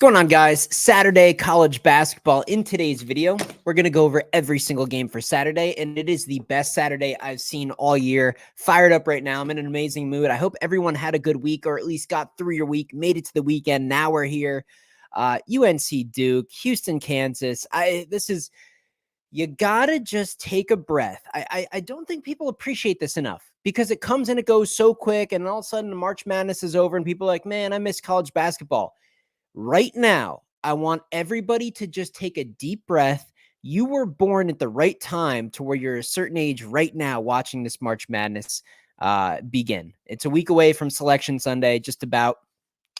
going on, guys? Saturday college basketball. In today's video, we're going to go over every single game for Saturday, and it is the best Saturday I've seen all year. Fired up right now. I'm in an amazing mood. I hope everyone had a good week, or at least got through your week, made it to the weekend. Now we're here. UNC Duke, Houston, Kansas. You gotta just take a breath. I don't think people appreciate this enough because it comes and it goes so quick, and all of a sudden the March Madness is over and people are like, man, I miss college basketball. Right now, I want everybody to just take a deep breath. You were born at the right time to where you're a certain age right now watching this March Madness begin. It's a week away from Selection Sunday, just about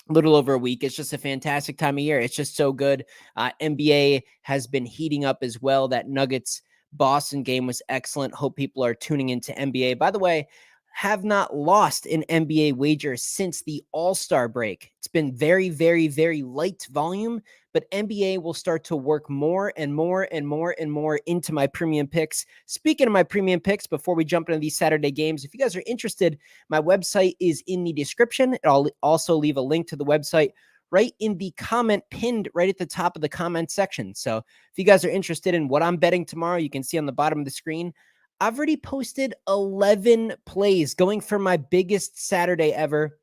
a little over a week. It's just a fantastic time of year. It's just so good. NBA has been heating up as well. That Nuggets Boston game was excellent. Hope people are tuning into NBA. By the way, have not lost an NBA wager since the All-Star break. It's been very, very, very light volume, but NBA will start to work more and more and more and more into my premium picks. Speaking of my premium picks, before we jump into these Saturday games, if you guys are interested, my website is in the description. I'll also leave a link to the website right in the comment pinned right at the top of the comment section. So if you guys are interested in what I'm betting tomorrow, you can see on the bottom of the screen. I've already posted 11 plays going for my biggest Saturday ever.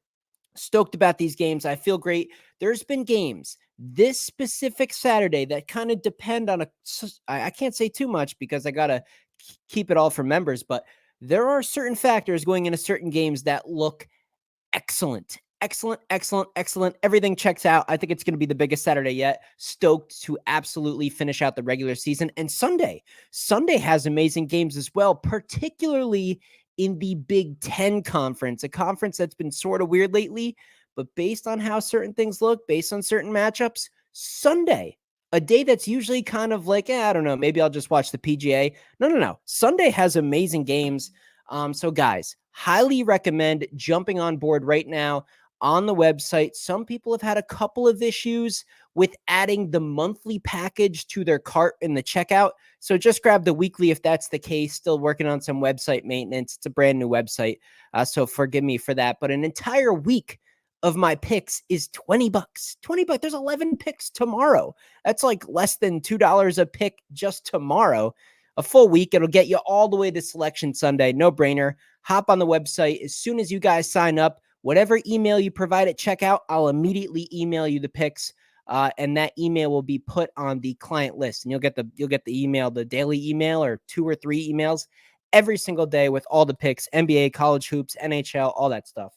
Stoked about these games. I feel great. There's been games this specific Saturday that kind of depend on I can't say too much because I got to keep it all for members, but there are certain factors going into certain games that look excellent. Excellent, excellent, excellent. Everything checks out. I think it's going to be the biggest Saturday yet. Stoked to absolutely finish out the regular season. And Sunday has amazing games as well, particularly in the Big Ten Conference, a conference that's been sort of weird lately, but based on how certain things look, based on certain matchups, Sunday, a day that's usually kind of like, I don't know, maybe I'll just watch the PGA. No. Sunday has amazing games. So guys, highly recommend jumping on board right now on the website. Some people have had a couple of issues with adding the monthly package to their cart in the checkout. So just grab the weekly if that's the case. Still working on some website maintenance. It's a brand new website. So forgive me for that. But an entire week of my picks is $20. $20. There's 11 picks tomorrow. That's like less than $2 a pick just tomorrow. A full week. It'll get you all the way to Selection Sunday. No brainer. Hop on the website. As soon as you guys sign up, whatever email you provide at checkout, I'll immediately email you the picks, and that email will be put on the client list. And you'll get the email, the daily email, or 2 or 3 emails every single day with all the picks: NBA, college hoops, NHL, all that stuff.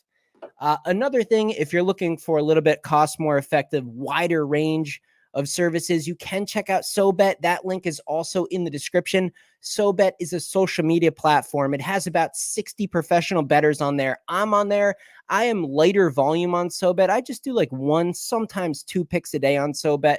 Another thing, if you're looking for a little bit cost more effective, wider range of services, you can check out SoBet. That link is also in the description. SoBet is a social media platform. It has about 60 professional bettors on there. I'm on there. I am lighter volume on SoBet. I just do like 1, sometimes 2 picks a day on SoBet.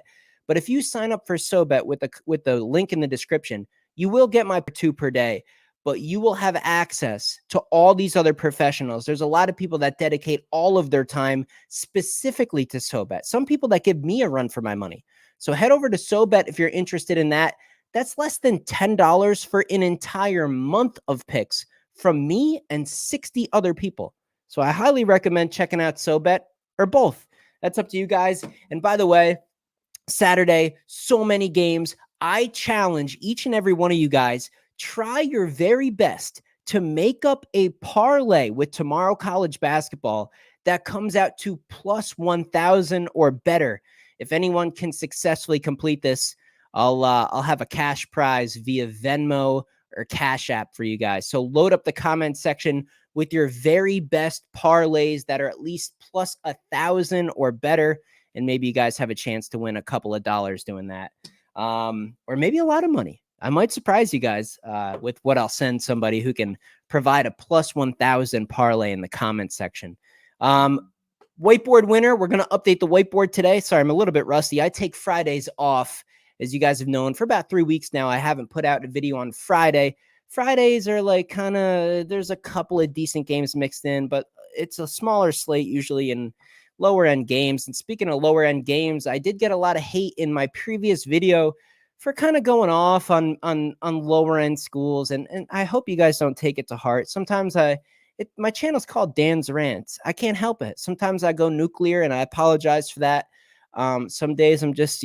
But if you sign up for SoBet with the link in the description, you will get my 2 per day, but you will have access to all these other professionals. There's a lot of people that dedicate all of their time specifically to SoBet. Some people that give me a run for my money. So head over to SoBet if you're interested in that. That's less than $10 for an entire month of picks from me and 60 other people. So I highly recommend checking out SoBet, or both. That's up to you guys. And by the way, Saturday, so many games. I challenge each and every one of you guys, try your very best to make up a parlay with tomorrow college basketball that comes out to plus 1,000 or better. If anyone can successfully complete this, I'll have a cash prize via Venmo or Cash App for you guys. So load up the comment section with your very best parlays that are at least plus 1,000 or better, and maybe you guys have a chance to win a couple of dollars doing that, or maybe a lot of money. I might surprise you guys with what I'll send somebody who can provide a plus 1,000 parlay in the comment section. Whiteboard winner. We're going to update the whiteboard today. Sorry, I'm a little bit rusty. I take Fridays off, as you guys have known, for about 3 weeks now. I haven't put out a video on Friday. Fridays are like kind of, there's a couple of decent games mixed in, but it's a smaller slate usually in lower end games. And speaking of lower end games, I did get a lot of hate in my previous video for kind of going off on lower end schools. And I hope you guys don't take it to heart. Sometimes my channel's called Dan's Rants. I can't help it. Sometimes I go nuclear, and I apologize for that. Some days I'm just,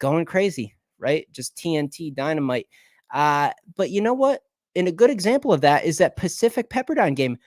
going crazy, right? Just TNT dynamite. But you know what? And a good example of that is that Pacific Pepperdine game,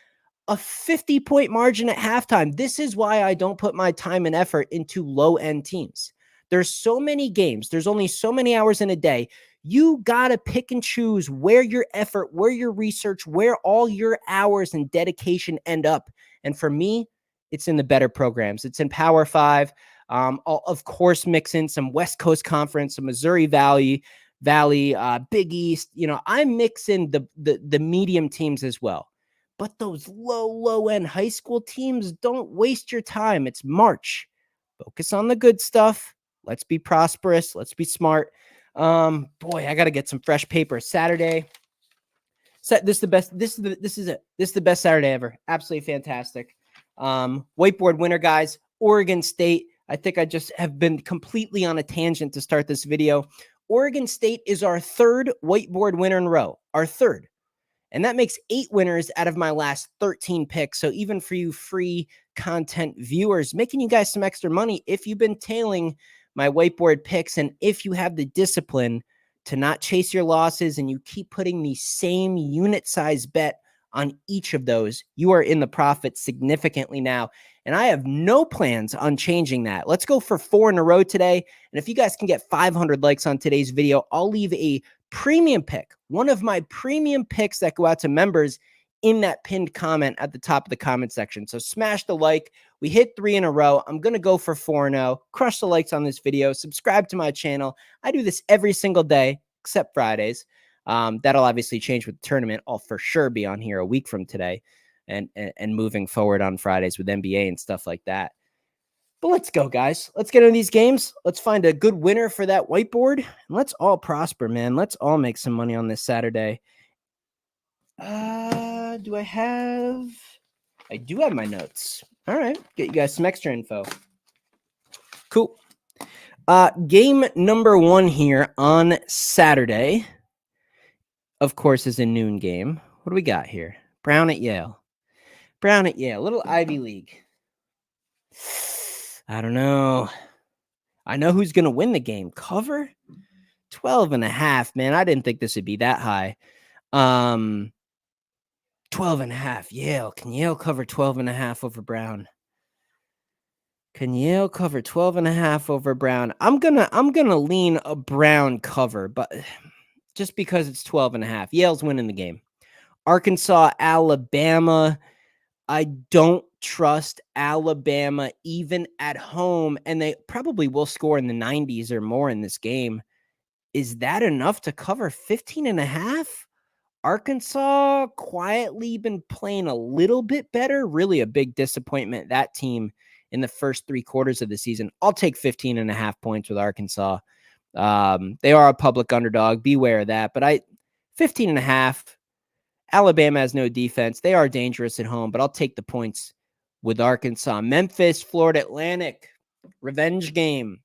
a 50-point margin at halftime. This is why I don't put my time and effort into low-end teams. There's so many games. There's only so many hours in a day. You got to pick and choose where your effort, where your research, where all your hours and dedication end up. And for me, it's in the better programs. It's in Power 5. I'll, of course, mix in some West Coast Conference, some Missouri Valley, Big East. I mix in the medium teams as well. But those low end high school teams, don't waste your time. It's March. Focus on the good stuff. Let's be prosperous. Let's be smart. Boy, I got to get some fresh paper. Saturday. This is the best. This is it. This is the best Saturday ever. Absolutely fantastic. Whiteboard winner, guys. Oregon State. I think I just have been completely on a tangent to start this video. Oregon State is our third whiteboard winner in a row. Our third. And that makes 8 winners out of my last 13 picks. So even for you free content viewers, making you guys some extra money if you've been tailing my whiteboard picks and if you have the discipline to not chase your losses and you keep putting the same unit size bet on each of those, you are in the profit significantly now. And I have no plans on changing that. Let's go for 4 in a row today. And if you guys can get 500 likes on today's video, I'll leave a premium pick, one of my premium picks that go out to members in that pinned comment at the top of the comment section. So smash the like. We hit 3 in a row. I'm going to go for 4-0. Crush the likes on this video. Subscribe to my channel. I do this every single day except Fridays. That'll obviously change with the tournament. I'll for sure be on here a week from today and moving forward on Fridays with NBA and stuff like that. But let's go, guys. Let's get into these games. Let's find a good winner for that whiteboard. And let's all prosper, man. Let's all make some money on this Saturday. Do I have... I do have my notes. All right. Get you guys some extra info. Cool. Game number 1 here on Saturday, of course, is a noon game. What do we got here? Brown at Yale. Brown at Yale. Little Ivy League. I don't know. I know who's going to win the game. Cover 12.5, man. I didn't think this would be that high. 12.5. Yale. Can Yale cover 12.5 over Brown? Can Yale cover 12.5 over Brown? I'm gonna lean a Brown cover, but just because it's 12.5. Yale's winning the game. Arkansas, Alabama. I don't trust Alabama even at home, and they probably will score in the 90s or more in this game. Is that enough to cover 15.5? Arkansas quietly been playing a little bit better. Really a big disappointment, that team, in the first 3 quarters of the season. I'll take 15.5 points with Arkansas. They are a public underdog. Beware of that. But 15.5. Alabama has no defense. They are dangerous at home, but I'll take the points with Arkansas. Memphis, Florida Atlantic, revenge game.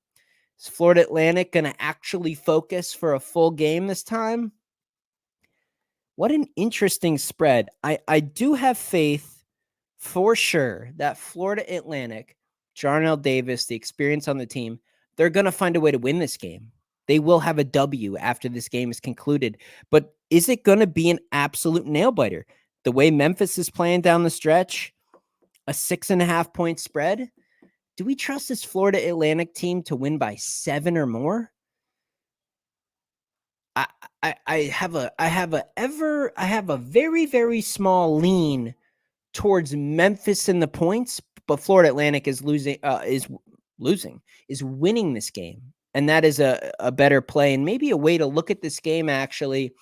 Is Florida Atlantic going to actually focus for a full game this time? What an interesting spread. I do have faith for sure that Florida Atlantic, Jarnell Davis, the experience on the team, they're going to find a way to win this game. They will have a W after this game is concluded. But is it going to be an absolute nail-biter? The way Memphis is playing down the stretch, a 6.5 point spread. Do we trust this Florida Atlantic team to win by 7 or more? I have a very, very small lean towards Memphis in the points, but Florida Atlantic is winning this game. And that is a better play. And maybe a way to look at this game actually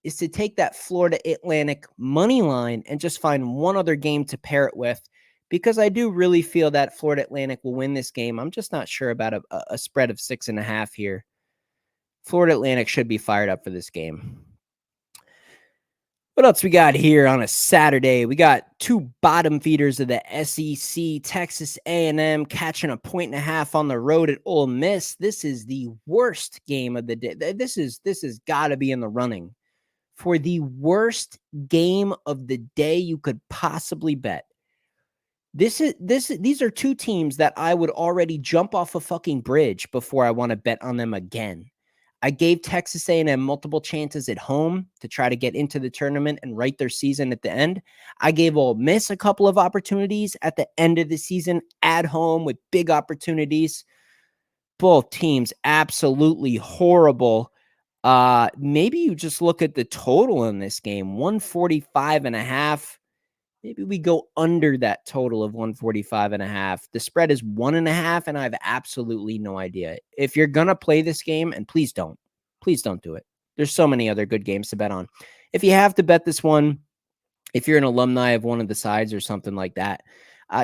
is to take that Florida Atlantic money line and just find one other game to pair it with, because I do really feel that Florida Atlantic will win this game. I'm just not sure about a spread of 6.5 here. Florida Atlantic should be fired up for this game. What else we got here on a Saturday? We got 2 bottom feeders of the SEC. Texas A&M catching 1.5 on the road at Ole Miss. This is the worst game of the day. This has got to be in the running for the worst game of the day you could possibly bet. These are two teams that I would already jump off a fucking bridge before I want to bet on them again. I gave Texas A&M multiple chances at home to try to get into the tournament and write their season at the end. I gave Ole Miss a couple of opportunities at the end of the season at home with big opportunities. Both teams absolutely horrible. Maybe you just look at the total in this game, 145.5. Maybe we go under that total of 145.5. The spread is 1.5, and I have absolutely no idea. If you're going to play this game, and please don't do it. There's so many other good games to bet on. If you have to bet this one, if you're an alumni of one of the sides or something like that,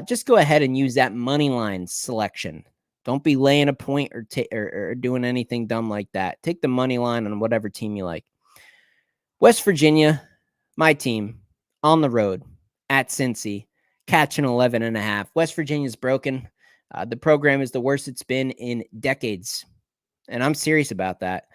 just go ahead and use that money line selection. Don't be laying a point or doing anything dumb like that. Take the money line on whatever team you like. West Virginia, my team, on the road at Cincy, catching 11.5. West Virginia's broken. The program is the worst it's been in decades, and I'm serious about that.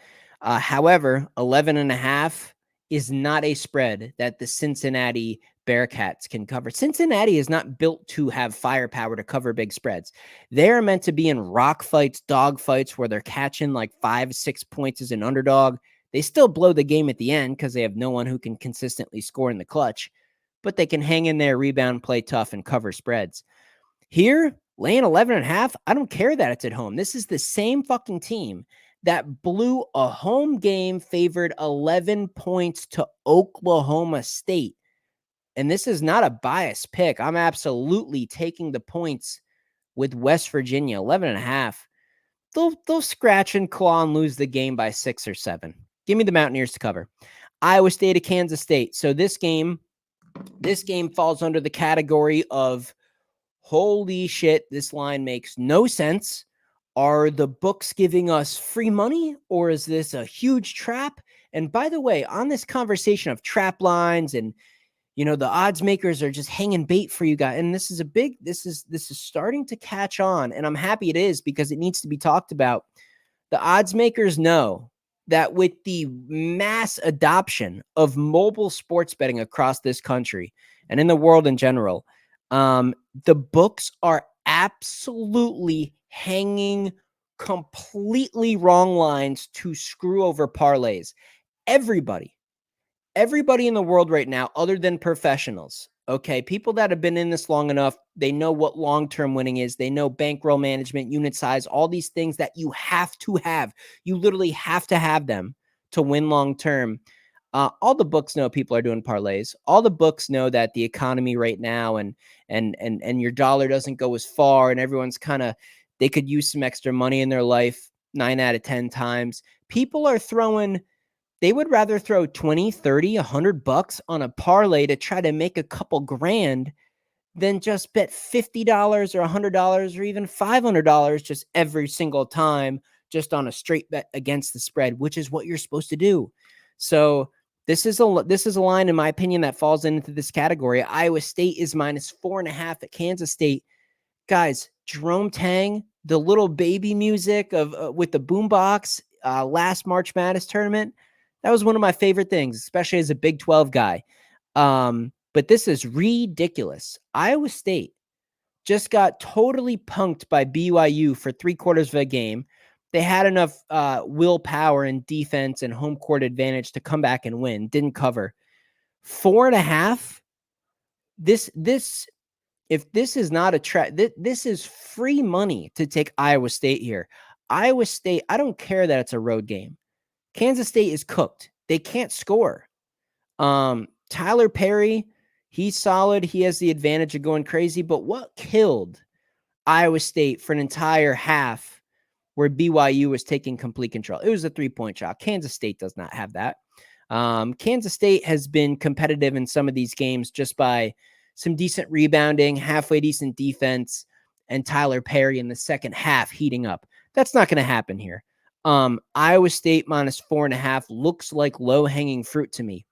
However, 11.5 is not a spread that the Cincinnati Bearcats can cover. Cincinnati is not built to have firepower to cover big spreads. They're meant to be in rock fights, dog fights, where they're catching like 5-6 points as an underdog. They still blow the game at the end because they have no one who can consistently score in the clutch, but they can hang in there, rebound, play tough, and cover spreads. Here, laying 11.5, I don't care that it's at home. This is the same fucking team that blew a home game, favored 11 points to Oklahoma State. And this is not a biased pick. I'm absolutely taking the points with West Virginia, 11.5. They'll scratch and claw and lose the game by 6 or 7. Give me the Mountaineers to cover. Iowa State to Kansas State. So this game falls under the category of holy shit, this line makes no sense. Are the books giving us free money, or is this a huge trap? And by the way, on this conversation of trap lines and, the odds makers are just hanging bait for you guys. And this is starting to catch on. And I'm happy it is, because it needs to be talked about. The odds makers know that with the mass adoption of mobile sports betting across this country and in the world in general, the books are absolutely hanging completely wrong lines to screw over parlays. Everybody in the world right now, other than professionals, okay, people that have been in this long enough, they know what long-term winning is. They know bankroll management, unit size, all these things that you have to have. You literally have to have them to win long-term. All the books know people are doing parlays. All the books know that the economy right now and your dollar doesn't go as far, and everyone's they could use some extra money in their life 9 out of 10 times. People are they would rather throw 20, 30, $100 on a parlay to try to make a couple grand than just bet $50 or $100 or even $500 just every single time, just on a straight bet against the spread, which is what you're supposed to do. So this is a line, in my opinion, that falls into this category. Iowa State is -4.5 at Kansas State. Guys, Jerome Tang, the little baby music of with the boombox last March Madness tournament, that was one of my favorite things, especially as a Big 12 guy. But this is ridiculous. Iowa State just got totally punked by BYU for 3/4 of a game. They had enough willpower and defense and home court advantage to come back and win. Didn't cover. 4.5. If this is not a trap, this is free money to take Iowa State here. Iowa State, I don't care that it's a road game. Kansas State is cooked. They can't score. Tyler Perry, he's solid. He has the advantage of going crazy. But what killed Iowa State for an entire half where BYU was taking complete control? It was a 3-point shot. Kansas State does not have that. Kansas State has been competitive in some of these games just by some decent rebounding, halfway decent defense, and Tyler Perry in the second half heating up. That's not going to happen here. Iowa State -4.5 looks like low-hanging fruit to me.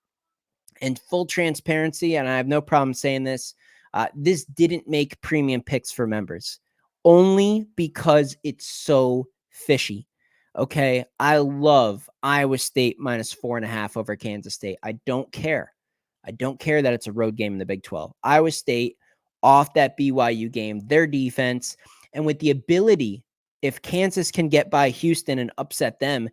And full transparency, and I have no problem saying this, this didn't make premium picks for members, only because it's so fishy. Okay, I love Iowa State -4.5 over Kansas State. I don't care. I don't care that it's a road game in the Big 12. Iowa State off that BYU game, their defense, and with the ability, if Kansas can get by Houston and upset them,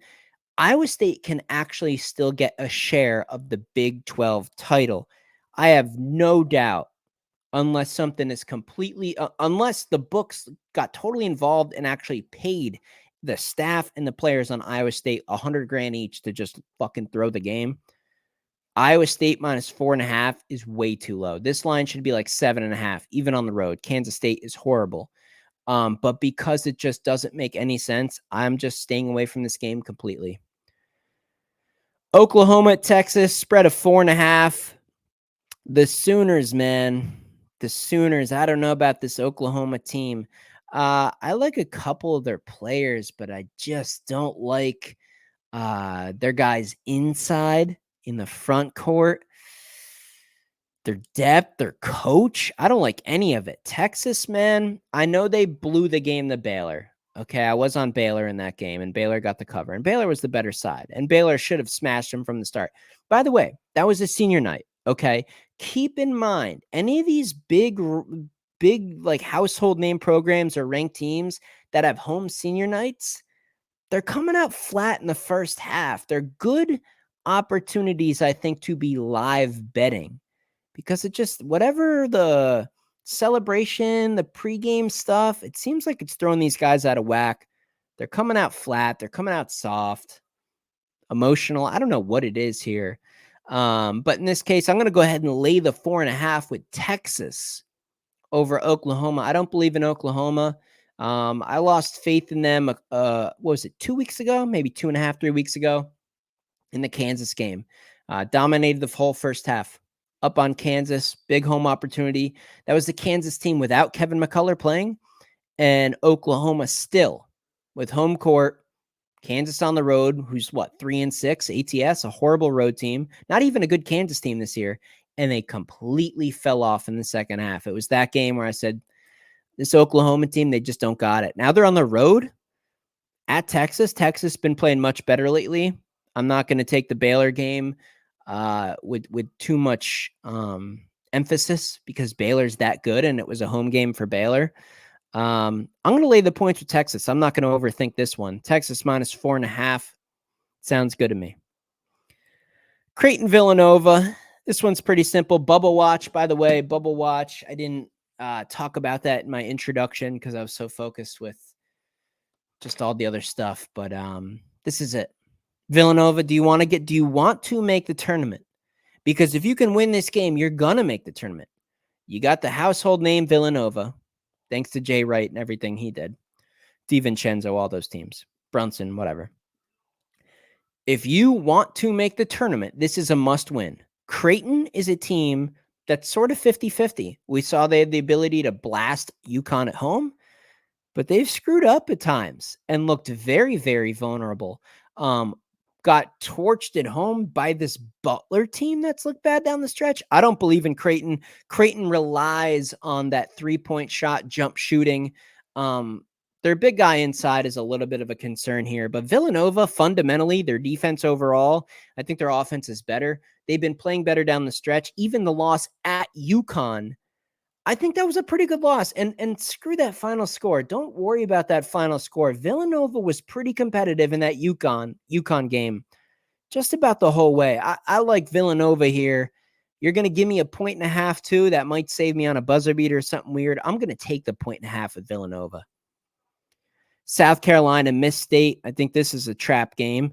Iowa State can actually still get a share of the Big 12 title. I have no doubt, unless something is completely, unless the books got totally involved and actually paid the staff and the players on Iowa State $100,000 each to just fucking throw the game. Iowa State minus 4.5 is way too low. This line should be like 7.5, even on the road. Kansas State is horrible. But because it just doesn't make any sense, I'm just staying away from this game completely. Oklahoma at Texas, spread of 4.5. The Sooners, man. The Sooners. I don't know about this Oklahoma team. I like a couple of their players, but I just don't like their guys inside in the front court. Their depth, their coach. I don't like any of it. Texas, man, I know they blew the game to Baylor. Okay, I was on Baylor in that game, and Baylor got the cover. And Baylor was the better side. And Baylor should have smashed them from the start. By the way, that was a senior night. Okay, keep in mind, any of these big like household name programs or ranked teams that have home senior nights, they're coming out flat in the first half. They're good opportunities, I think, to be live betting. Because it just, whatever the celebration, the pregame stuff, it seems like it's throwing these guys out of whack. They're coming out flat. They're coming out soft, emotional. I don't know what it is here. But in this case, I'm going to go ahead and lay the 4.5 with Texas over Oklahoma. I don't believe in Oklahoma. I lost faith in them, what was it, 2 weeks ago? Maybe 2.5, 3 weeks ago in the Kansas game. Dominated the whole first half. Up on Kansas, big home opportunity. That was the Kansas team without Kevin McCullough playing, and Oklahoma still with home court. Kansas on the road, who's what, 3-6 ATS, a horrible road team, not even a good Kansas team this year, and they completely fell off in the second half. It was that game where I said, this Oklahoma team, they just don't got it. Now they're on the road at Texas. Texas been playing much better lately. I'm not going to take the Baylor game with too much emphasis because Baylor's that good and it was a home game for Baylor. I'm going to lay the points with Texas. I'm not going to overthink this one. Texas minus 4.5 sounds good to me. Creighton, Villanova. This one's pretty simple. Bubble watch, by the way. Bubble watch. I didn't talk about that in my introduction because I was so focused with just all the other stuff. But this is it. Villanova, do you want to make the tournament? Because if you can win this game, you're going to make the tournament. You got the household name Villanova, thanks to Jay Wright and everything he did. DiVincenzo, all those teams. Brunson, whatever. If you want to make the tournament, this is a must win. Creighton is a team that's sort of 50-50. We saw they had the ability to blast Yukon at home, but they've screwed up at times and looked very, very vulnerable. Got torched at home by this Butler team that's looked bad down the stretch. I don't believe in Creighton. Creighton relies on that three-point shot, jump shooting. Their big guy inside is a little bit of a concern here, but Villanova, fundamentally, their defense overall, I think their offense is better. They've been playing better down the stretch. Even the loss at Yukon, I think that was a pretty good loss. And screw that final score. Don't worry about that final score. Villanova was pretty competitive in that Yukon game just about the whole way. I like Villanova here. You're going to give me a 1.5 too. That might save me on a buzzer beater or something weird. I'm going to take the 1.5 with Villanova. South Carolina, Miss State. I think this is a trap game.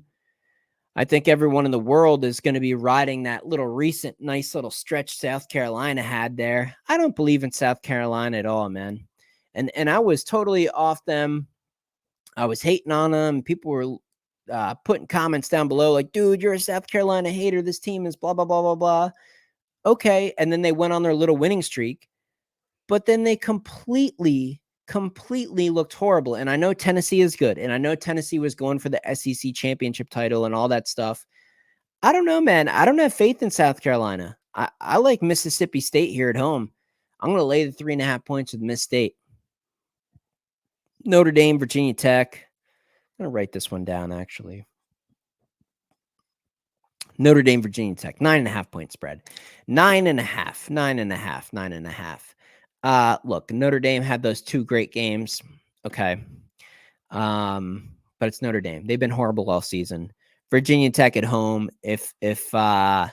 I think everyone in the world is going to be riding that little recent nice little stretch South Carolina had there. I don't believe in South Carolina at all, man. And I was totally off them. I was hating on them. People were putting comments down below like, dude, you're a South Carolina hater. This team is blah, blah, blah, blah, blah. Okay. And then they went on their little winning streak. But then they completely looked horrible. And I know Tennessee is good. And I know Tennessee was going for the SEC championship title and all that stuff. I don't know, man. I don't have faith in South Carolina. I like Mississippi State here at home. I'm going to lay the 3.5 points with Miss State. Notre Dame, Virginia Tech. I'm going to write this one down, actually. Notre Dame, Virginia Tech. 9.5 point spread. 9.5. Look, Notre Dame had those 2 great games. Okay. But it's Notre Dame. They've been horrible all season. Virginia Tech at home. If I'm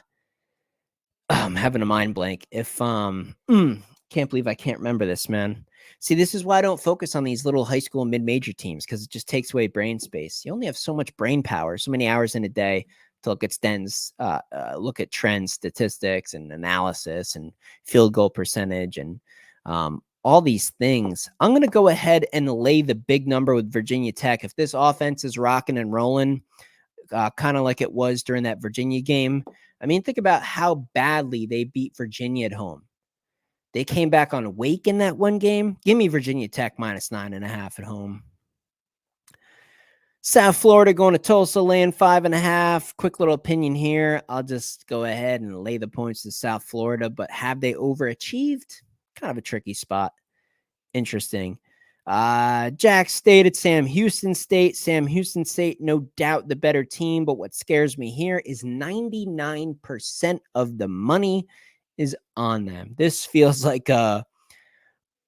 having a mind blank. Can't believe I can't remember this, man. See, this is why I don't focus on these little high school mid-major teams, because it just takes away brain space. You only have so much brain power, so many hours in a day to look at trends, statistics, and analysis, and field goal percentage, and all these things. I'm going to go ahead and lay the big number with Virginia Tech. If this offense is rocking and rolling, kind of like it was during that Virginia game. I mean, think about how badly they beat Virginia at home. They came back on Wake in that one game. Give me Virginia Tech -9.5 at home. South Florida going to Tulsa, laying 5.5. Quick little opinion here. I'll just go ahead and lay the points to South Florida, but have they overachieved? Kind of a tricky spot. Interesting. Jack State at Sam Houston State. Sam Houston State, no doubt the better team, but what scares me here is 99% of the money is on them. This feels like a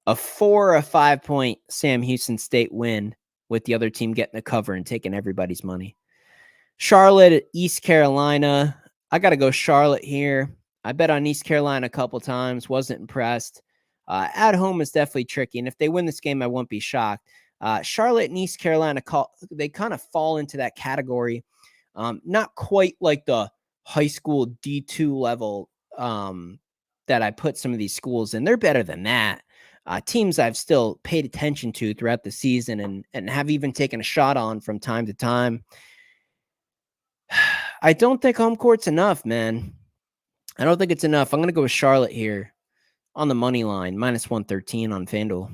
4 or 5 point Sam Houston State win, with the other team getting a cover and taking everybody's money. Charlotte at East Carolina. I got to go Charlotte here. I bet on East Carolina a couple times. Wasn't impressed. At home is definitely tricky. And if they win this game, I won't be shocked. Charlotte and East Carolina, they kind of fall into that category. Not quite like the high school D2 level that I put some of these schools in. They're better than that. Teams I've still paid attention to throughout the season and have even taken a shot on from time to time. I don't think home court's enough, man. I don't think it's enough. I'm going to go with Charlotte here on the money line, -113 on FanDuel.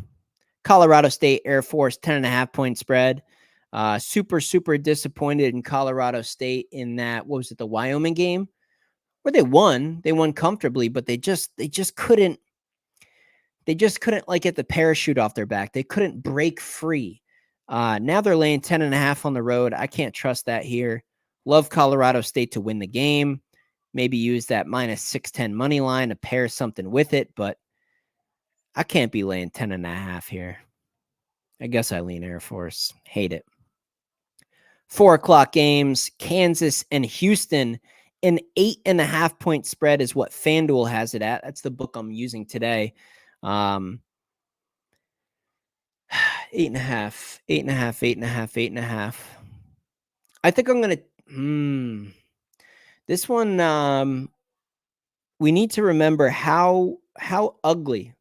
Colorado State Air Force, 10.5 point spread. Super disappointed in Colorado State in that, what was it, the Wyoming game? Where they won comfortably, but they just couldn't like get the parachute off their back. They couldn't break free. Now they're laying 10.5 on the road. I can't trust that here. Love Colorado State to win the game. Maybe use that -610 money line to pair something with it, but I can't be laying 10.5 here. I guess I lean Air Force. Hate it. 4 o'clock games, Kansas and Houston. An 8.5 point spread is what FanDuel has it at. That's the book I'm using today. 8.5, 8.5, 8.5, 8.5. I think I'm going to, this one, we need to remember how ugly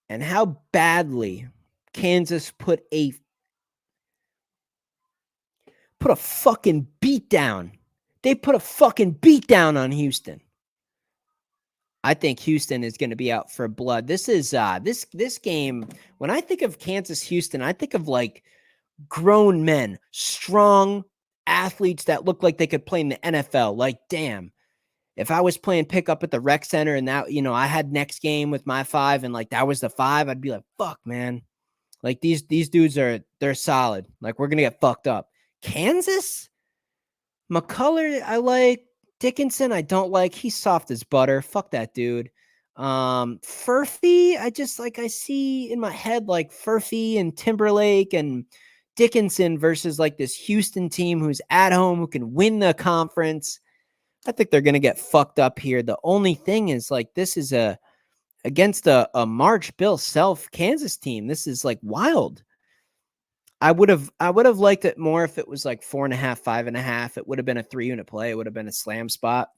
and how badly Kansas put a fucking beat down. They put a fucking beat down on Houston. I think Houston is going to be out for blood. This is this game. When I think of Kansas Houston, I think of like grown men, strong athletes that look like they could play in the NFL. Like, damn, if I was playing pickup at the rec center and that, I had next game with my 5 and like that was the 5, I'd be like, fuck, man. Like these dudes they're solid. Like we're going to get fucked up. Kansas? McCullough, I like. Dickinson, I don't like. He's soft as butter. Fuck that dude. Furphy, I see in my head like Furphy and Timberlake and Dickinson versus like this Houston team who's at home, who can win the conference. I think they're going to get fucked up here. The only thing is like this is against a March Bill Self Kansas team. This is like wild. I would have liked it more if it was like 4.5, 5.5. It would have been a 3-unit play. It would have been a slam spot.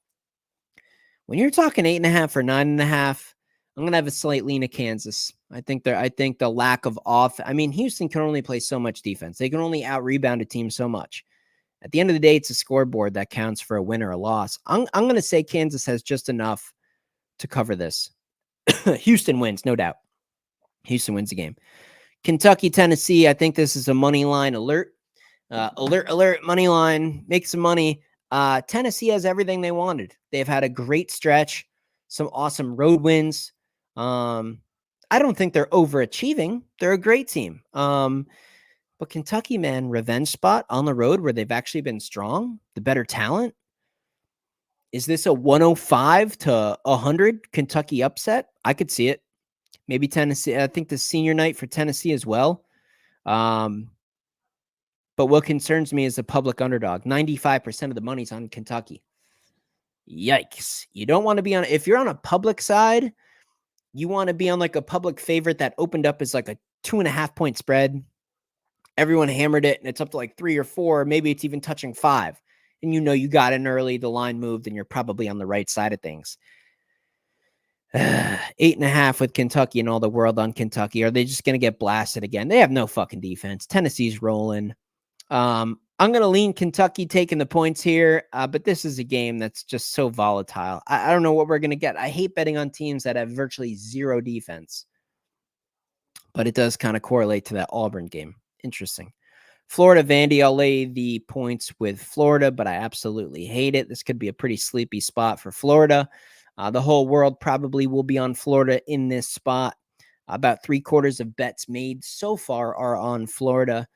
When you're talking 8.5 or 9.5, I'm gonna have a slight lean of Kansas. I think the lack of Houston can only play so much defense. They can only out rebound a team so much. At the end of the day, it's a scoreboard that counts for a win or a loss. I'm gonna say Kansas has just enough to cover this. Houston wins, no doubt. Houston wins the game. Kentucky, Tennessee, I think this is a money line alert. Alert, money line, make some money. Tennessee has everything they wanted. They've had a great stretch, some awesome road wins. I don't think they're overachieving. They're a great team. But Kentucky, man, revenge spot on the road where they've actually been strong, the better talent. Is this a 105 to 100 Kentucky upset? I could see it. Maybe Tennessee. I think the senior night for Tennessee as well. But what concerns me is the public underdog. 95% of the money's on Kentucky. Yikes. You don't want to be on, if you're on a public side, you want to be on like a public favorite that opened up as like a 2.5 point spread. Everyone hammered it and it's up to like 3 or 4. Maybe it's even touching 5. And you got in early, the line moved, and you're probably on the right side of things. 8.5 with Kentucky and all the world on Kentucky. Are they just going to get blasted again? They have no fucking defense. Tennessee's rolling. I'm going to lean Kentucky taking the points here, but this is a game that's just so volatile. I don't know what we're going to get. I hate betting on teams that have virtually zero defense, but it does kind of correlate to that Auburn game. Interesting. Florida, Vandy, I'll lay the points with Florida, but I absolutely hate it. This could be a pretty sleepy spot for Florida. The whole world probably will be on Florida in this spot. About 3/4 of bets made so far are on Florida.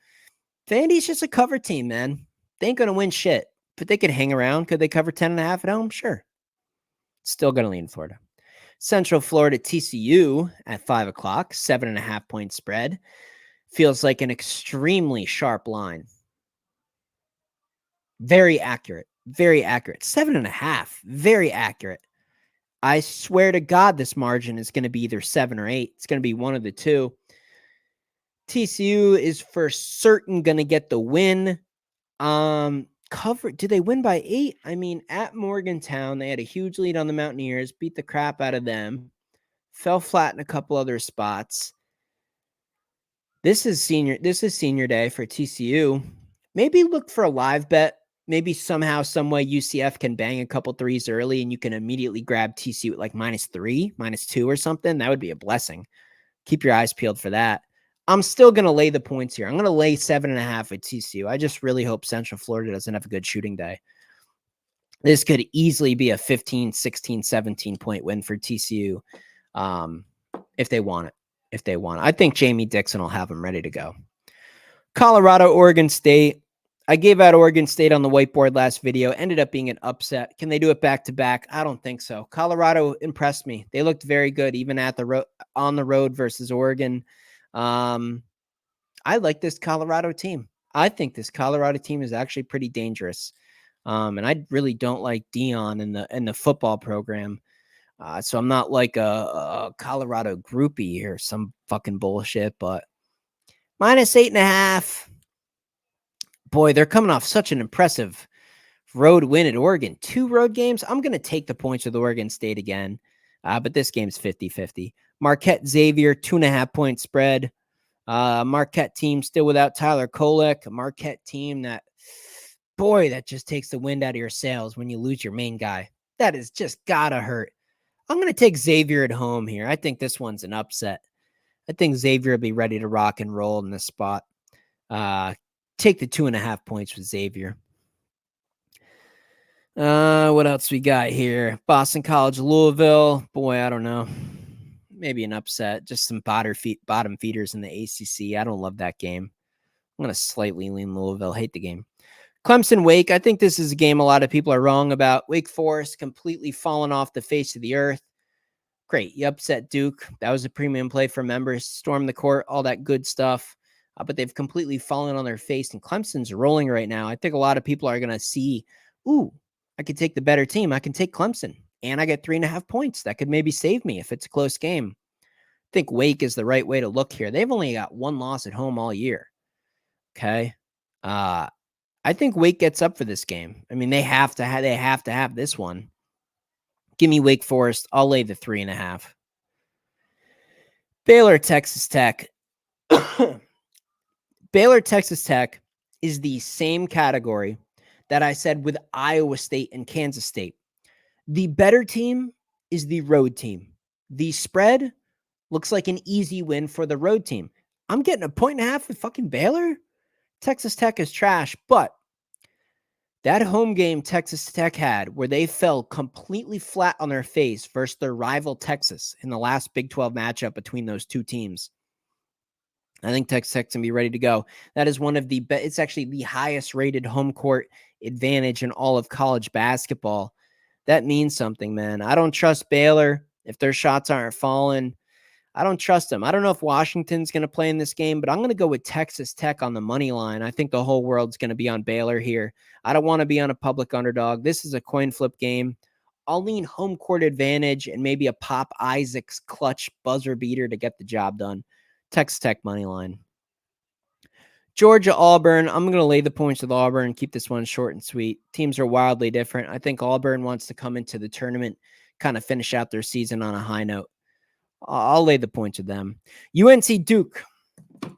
Vandy's just a cover team, man. They ain't going to win shit, but they could hang around. Could they cover 10.5 at home? Sure. Still going to lean Florida. Central Florida, TCU at 5 o'clock, 7.5 point spread. Feels like an extremely sharp line. Very accurate. Very accurate. 7.5. Very accurate. I swear to God, this margin is going to be either 7 or 8. It's going to be one of the two. TCU is for certain going to get the win. Cover. Did they win by 8? I mean, at Morgantown, they had a huge lead on the Mountaineers, beat the crap out of them, fell flat in a couple other spots. This is senior day for TCU. Maybe look for a live bet. Maybe somehow, some way UCF can bang a couple threes early and you can immediately grab TCU at like -3, -2 or something. That would be a blessing. Keep your eyes peeled for that. I'm still going to lay the points here. I'm going to lay 7.5 with TCU. I just really hope Central Florida doesn't have a good shooting day. This could easily be a 15, 16, 17 point win for TCU if they want it. I think Jamie Dixon will have them ready to go. Colorado, Oregon State. I gave out Oregon State on the whiteboard last video. Ended up being an upset. Can they do it back-to-back? I don't think so. Colorado impressed me. They looked very good, even at on the road versus Oregon. I like this Colorado team. I think this Colorado team is actually pretty dangerous. And I really don't like Dion in the football program. So I'm not like a Colorado groupie or some fucking bullshit, but -8.5. Boy, they're coming off such an impressive road win at Oregon. 2 road games. I'm going to take the points with Oregon State again, but this game's 50-50. Marquette, Xavier, 2.5 point spread. Marquette team still without Tyler Kolek. A Marquette team that just takes the wind out of your sails when you lose your main guy. That is just gotta hurt. I'm going to take Xavier at home here. I think this one's an upset. I think Xavier will be ready to rock and roll in this spot. Take the 2.5 points with Xavier. What else we got here? Boston College, Louisville. Boy, I don't know. Maybe an upset. Just some bottom feeders in the ACC. I don't love that game. I'm going to slightly lean Louisville. Hate the game. Clemson, Wake. I think this is a game a lot of people are wrong about. Wake Forest completely fallen off the face of the earth. Great. You upset Duke. That was a premium play for members. Storm the court, all that good stuff. But they've completely fallen on their face, and Clemson's rolling right now. I think a lot of people are going to see, ooh, I could take the better team. I can take Clemson, and I get 3.5 points. That could maybe save me if it's a close game. I think Wake is the right way to look here. They've only got 1 loss at home all year. Okay. I think Wake gets up for this game. I mean, they have to have this one. Give me Wake Forest. I'll lay the 3.5. Baylor, Texas Tech. Baylor, Texas Tech is the same category that I said with Iowa State and Kansas State. The better team is the road team. The spread looks like an easy win for the road team. I'm getting a 1.5 with fucking Baylor. Texas Tech is trash, but that home game Texas Tech had where they fell completely flat on their face versus their rival Texas in the last Big 12 matchup between those two teams. I think Texas Tech can be ready to go. That is one of the it's actually the highest rated home court advantage in all of college basketball. That means something, man. I don't trust Baylor if their shots aren't falling. I don't trust them. I don't know if Washington's going to play in this game, but I'm going to go with Texas Tech on the money line. I think the whole world's going to be on Baylor here. I don't want to be on a public underdog. This is a coin flip game. I'll lean home court advantage and maybe a Pop Isaacs clutch buzzer beater to get the job done. Texas Tech money line. Georgia, Auburn. I'm going to lay the points with Auburn, keep this one short and sweet. Teams are wildly different. I think Auburn wants to come into the tournament, kind of finish out their season on a high note. I'll lay the points with them. UNC Duke.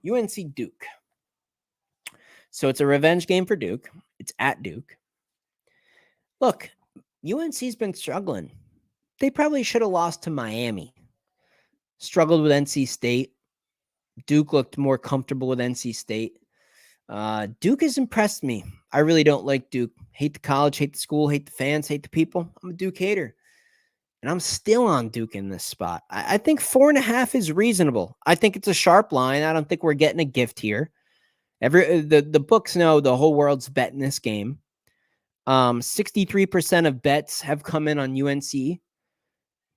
UNC Duke. So it's a revenge game for Duke. It's at Duke. Look, UNC's been struggling. They probably should have lost to Miami. Struggled with NC State. Duke looked more comfortable with NC State. Duke has impressed me. I really don't like Duke. Hate the college, hate the school, hate the fans, hate the people. I'm a Duke hater. And I'm still on Duke in this spot. I think 4.5 is reasonable. I think it's a sharp line. I don't think we're getting a gift here. The books know the whole world's betting this game. 63% of bets have come in on UNC,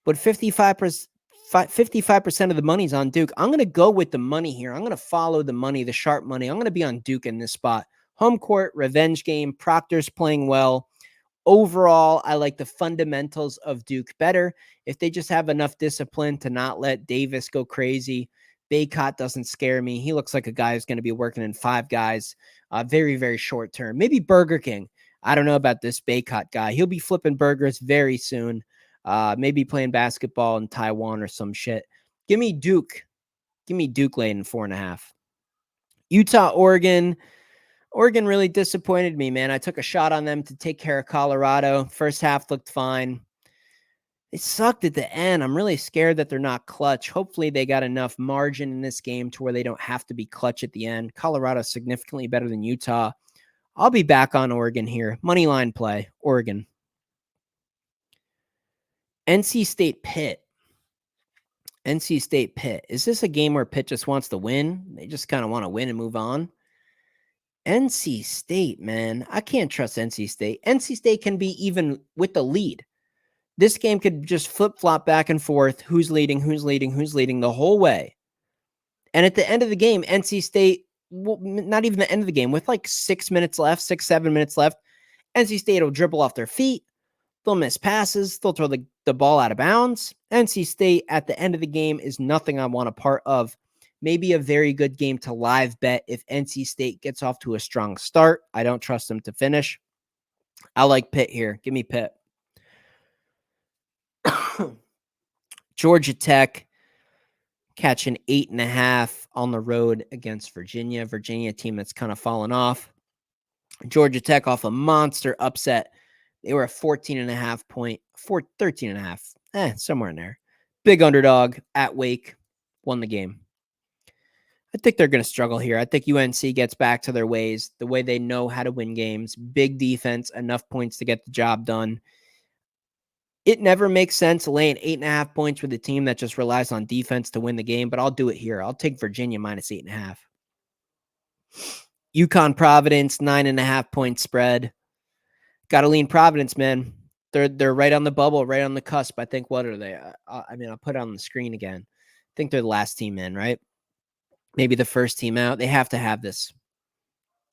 but 55% of the money's on Duke. I'm going to go with the money here. I'm going to follow the money, the sharp money. I'm going to be on Duke in this spot. Home court, revenge game. Proctor's playing well. Overall, I like the fundamentals of Duke better. If they just have enough discipline to not let Davis go crazy, Baycott doesn't scare me. He looks like a guy who's going to be working in Five Guys very, very short term. Maybe Burger King. I don't know about this Baycott guy. He'll be flipping burgers very soon. Maybe playing basketball in Taiwan or some shit. Give me Duke. Give me Duke laying 4.5. Utah, Oregon. Oregon really disappointed me, man. I took a shot on them to take care of Colorado. First half looked fine. It sucked at the end. I'm really scared that they're not clutch. Hopefully they got enough margin in this game to where they don't have to be clutch at the end. Colorado's significantly better than Utah. I'll be back on Oregon here. Money line play, Oregon. NC State, Pitt. NC State, Pitt. Is this a game where Pitt just wants to win? They just kind of want to win and move on? NC State, man. I can't trust NC State. NC State can be even with the lead. This game could just flip-flop back and forth. Who's leading the whole way. And at the end of the game, NC State, well, not even the end of the game, with like 7 minutes left, NC State will dribble off their feet. They'll miss passes. They'll throw the ball out of bounds. NC State at the end of the game is nothing I want a part of. Maybe a very good game to live bet if NC State gets off to a strong start. I don't trust them to finish. I like Pitt here. Give me Pitt. Georgia Tech catching 8.5 on the road against Virginia. Virginia team that's kind of fallen off. Georgia Tech off a monster upset. They were a 14.5 point, 13.5, somewhere in there. Big underdog at Wake, won the game. I think they're going to struggle here. I think UNC gets back to their ways, the way they know how to win games. Big defense, enough points to get the job done. It never makes sense laying 8.5 points with a team that just relies on defense to win the game, but I'll do it here. I'll take Virginia minus 8.5. Yukon, Providence, 9.5 point spread. Got to lean Providence, man. They're right on the bubble, right on the cusp. I think, what are they? I'll put it on the screen again. I think they're the last team in, right? Maybe the first team out. They have to have this.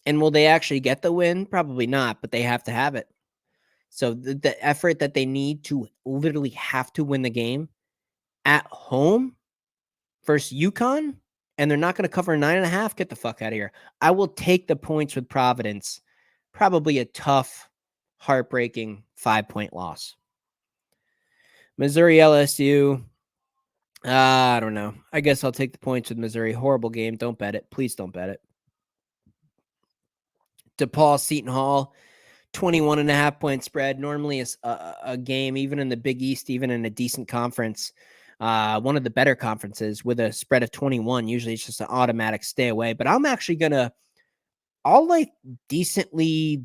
And will they actually get the win? Probably not, but they have to have it. So the effort that they need to literally have to win the game at home versus Yukon, and they're not going to cover 9.5, get the fuck out of here. I will take the points with Providence. Probably a tough, heartbreaking 5-point loss. Missouri, LSU. I don't know. I guess I'll take the points with Missouri. Horrible game. Don't bet it. Please don't bet it. Depal, Seton Hall, 21.5 point spread. Normally a game, even in the Big East, even in a decent conference, one of the better conferences with a spread of 21. Usually it's just an automatic stay away. But I'm actually I'll like decently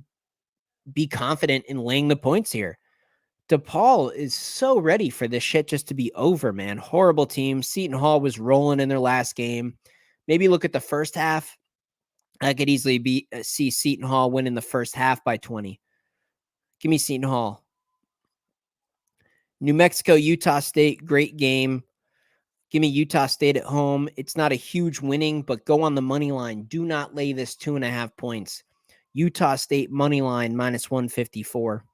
be confident in laying the points here. Depal is so ready for this shit just to be over, man. Horrible team. Seton Hall was rolling in their last game. Maybe look at the first half. I could easily see Seton Hall winning the first half by 20. Give me Seton Hall. New Mexico, Utah State, great game. Give me Utah State at home. It's not a huge winning, but go on the money line. Do not lay this 2.5 points. Utah State money line minus 154.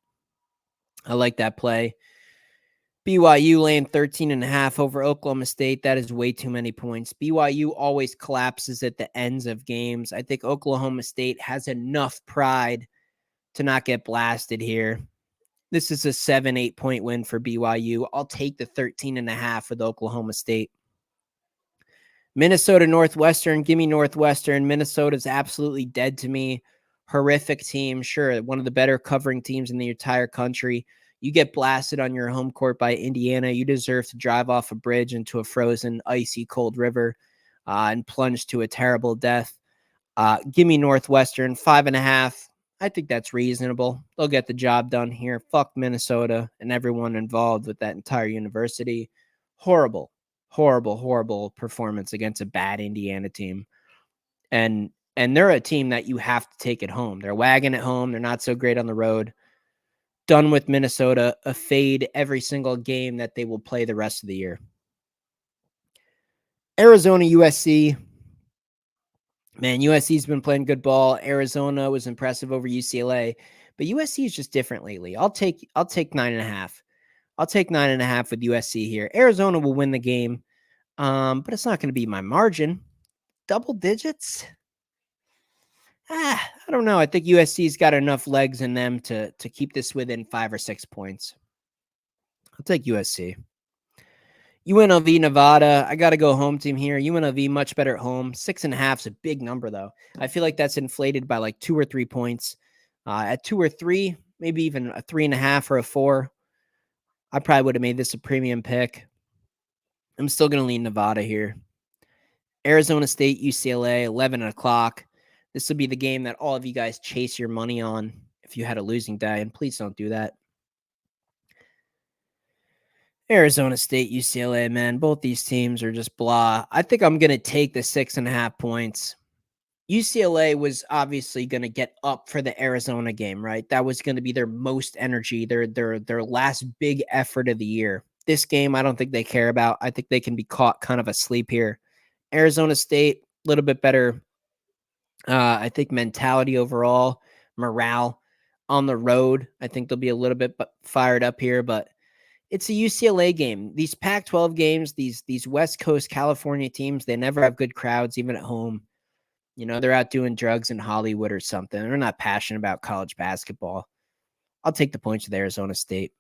I like that play. BYU laying 13.5 over Oklahoma State. That is way too many points. BYU always collapses at the ends of games. I think Oklahoma State has enough pride to not get blasted here. This is a 7-8 point win for BYU. I'll take the 13.5 with Oklahoma State. Minnesota Northwestern. Give me Northwestern. Minnesota's absolutely dead to me. Horrific team. Sure, one of the better covering teams in the entire country. You get blasted on your home court by Indiana, you deserve to drive off a bridge into a frozen, icy, cold river and plunge to a terrible death. Give me Northwestern, 5.5. I think that's reasonable. They'll get the job done here. Fuck Minnesota and everyone involved with that entire university. Horrible, horrible, horrible performance against a bad Indiana team. And they're a team that you have to take at home. They're wagging at home. They're not so great on the road. Done with Minnesota, a fade every single game that they will play the rest of the year. Arizona, USC. Man, USC's been playing good ball. Arizona was impressive over UCLA, but USC is just different lately. I'll take 9.5. I'll take 9.5 with USC here. Arizona will win the game, but it's not going to be my margin. Double digits? I don't know. I think USC's got enough legs in them to keep this within 5 or 6 points. I'll take USC. UNLV, Nevada. I got to go home team here. UNLV much better at home. 6.5 is a big number, though. I feel like that's inflated by like 2 or 3 points. At 2 or 3, maybe even a 3.5 or a 4, I probably would have made this a premium pick. I'm still going to lean Nevada here. Arizona State, UCLA, 11 o'clock. This will be the game that all of you guys chase your money on if you had a losing day, and please don't do that. Arizona State, UCLA, man, both these teams are just blah. I think I'm going to take the 6.5 points. UCLA was obviously going to get up for the Arizona game, right? That was going to be their most energy, their last big effort of the year. This game, I don't think they care about. I think they can be caught kind of asleep here. Arizona State, a little bit better. I think mentality overall, morale on the road. I think they'll be a little bit fired up here, but it's a UCLA game. These Pac-12 games, these West Coast California teams, they never have good crowds, even at home. You know, they're out doing drugs in Hollywood or something. They're not passionate about college basketball. I'll take the points with Arizona State.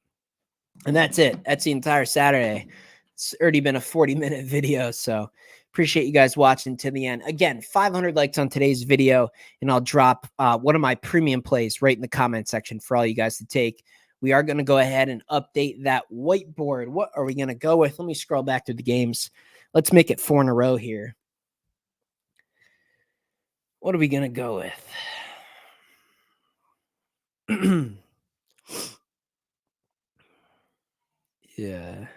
And that's it. That's the entire Saturday. It's already been a 40-minute video, so appreciate you guys watching to the end. Again, 500 likes on today's video, and I'll drop one of my premium plays right in the comment section for all you guys to take. We are going to go ahead and update that whiteboard. What are we going to go with? Let me scroll back to the games. Let's make it 4 in a row here. What are we going to go with? Yeah.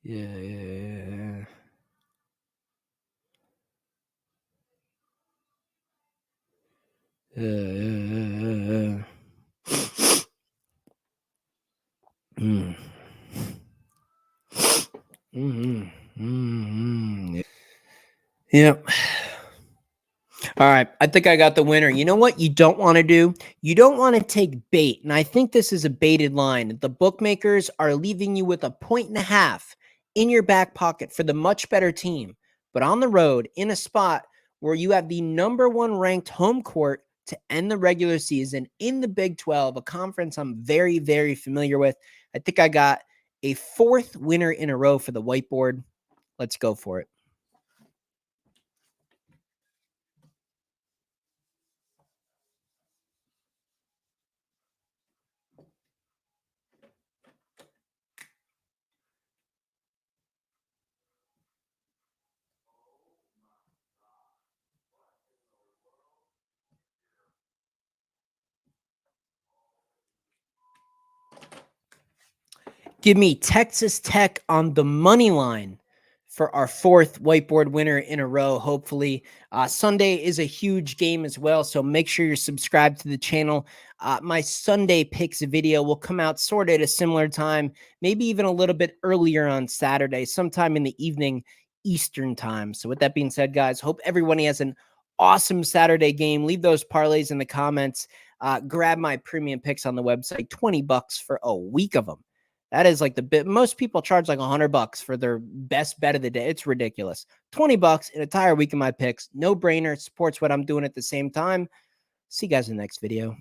Yeah. Yep. All right. I think I got the winner. You know what you don't want to do? You don't want to take bait. And I think this is a baited line. The bookmakers are leaving you with 1.5 in your back pocket for the much better team, but on the road in a spot where you have the #1 ranked home court to end the regular season in the Big 12, a conference I'm very, very familiar with. I think I got a 4th winner in a row for the whiteboard. Let's go for it. Give me Texas Tech on the money line, for our fourth whiteboard winner in a row, hopefully. Sunday is a huge game as well, so make sure you're subscribed to the channel. My Sunday picks video will come out sort of at a similar time, maybe even a little bit earlier on Saturday, sometime in the evening Eastern time. So with that being said, guys, hope everybody has an awesome Saturday game. Leave those parlays in the comments. Grab my premium picks on the website, $20 for a week of them. That is like the bit. Most people charge like $100 for their best bet of the day. It's ridiculous. $20, an entire week of my picks. No brainer. Supports what I'm doing at the same time. See you guys in the next video.